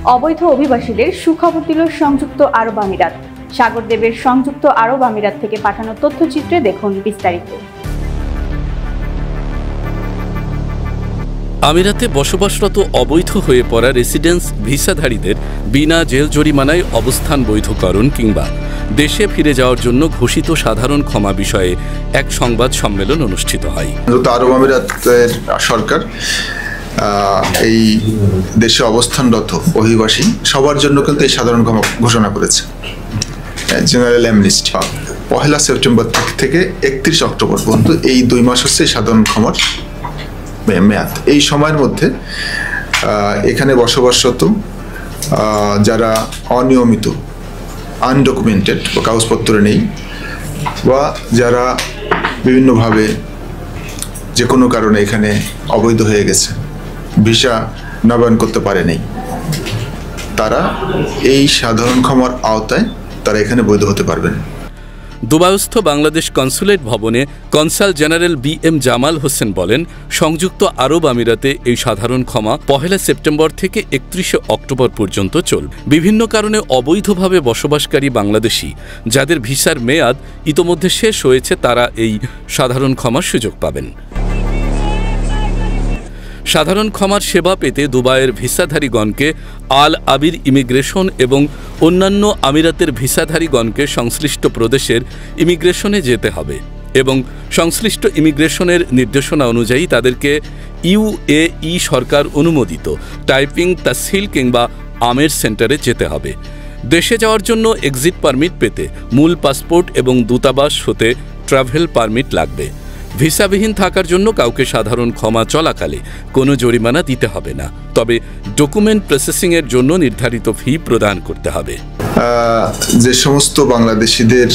অবৈধ অভিবাসীদের সুখবর দিল সংযুক্ত আরব আমিরাত। সাগরদেবের সংযুক্ত আরব আমিরাত থেকে পাঠানো তথ্যচিত্রে দেখুন বিস্তারিত। আমিরাতে বসবাসরত অবৈধ হয়ে পড়া রেসিডেন্স ভিসাধারীদের বিনা জেল জরিমানায় অবস্থান বৈধকরণ কিংবা দেশে ফিরে যাওয়ার জন্য ঘোষিত সাধারণ ক্ষমা বিষয়ে এক সংবাদ সম্মেলন অনুষ্ঠিত হয়। আরব আমিরাতের সরকার এই দেশে অবস্থানরত অভিবাসী সবার জন্য কিন্তু এই সাধারণ ক্ষমা ঘোষণা করেছে। জেনারেল অ্যামনেস্টি 1 সেপ্টেম্বর থেকে 31 অক্টোবর পর্যন্ত এই 2 মাস হচ্ছে সাধারণ ক্ষমার মেয়াদ। এই সময়ের মধ্যে এখানে বসবাসরত যারা অনিয়মিত আনডকুমেন্টেড বা কাগজপত্র নেই বা যারা বিভিন্নভাবে যে কোনো কারণে এখানে অবৈধ হয়ে গেছে, ভিসা নবায়ন করতে পারে নাই, তারা এই সাধারণ ক্ষমার আওতায় তারা এখানে বৈধ হতে পারবেন। দুবাইস্থ বাংলাদেশ কনসুলেট ভবনে consul general BM Jamal Hossain বলেন, সংযুক্ত আরব আমিরাতে এই সাধারণ ক্ষমা 1 সেপ্টেম্বর থেকে 31 অক্টোবর পর্যন্ত চলবে। বিভিন্ন কারণে অবৈধভাবে বসবাসকারী বাংলাদেশি যাদের ভিসার মেয়াদ ইতোমধ্যে শেষ হয়েছে তারা এই সাধারণ ক্ষমার সুযোগ পাবেন। সাধারণ ক্ষমার সেবা পেতে দুবাইয়ের ভিসাধারীগণকে আল আবির ইমিগ্রেশন এবং অন্যান্য আমিরাতের ভিসাধারীগণকে সংশ্লিষ্ট প্রদেশের ইমিগ্রেশনে যেতে হবে এবং সংশ্লিষ্ট ইমিগ্রেশনের নির্দেশনা অনুযায়ী তাদেরকে UAE সরকার অনুমোদিত টাইপিং তাসহিল কিংবা আমের সেন্টারে যেতে হবে। দেশে যাওয়ার জন্য এক্সিট পারমিট পেতে মূল পাসপোর্ট এবং দূতাবাস হতে ট্রাভেল পারমিট লাগবে। ভিসাবিহীন থাকার জন্য কাউকে সাধারণ ক্ষমা চলাকালে কোনো জরিমানা দিতে হবে না, তবে ডকুমেন্ট প্রসেসিংয়ের জন্য নির্ধারিত ফি প্রদান করতে হবে। যে সমস্ত বাংলাদেশিদের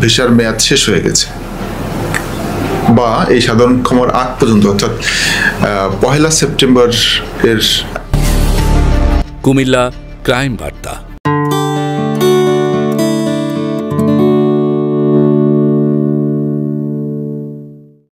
ভিসার মেয়াদ শেষ হয়ে গেছে বা এই সাধারণ ক্ষমার আগ পর্যন্ত অর্থাৎ 1 সেপ্টেম্বর এর কুমিল্লা ক্রাইম বার্তা।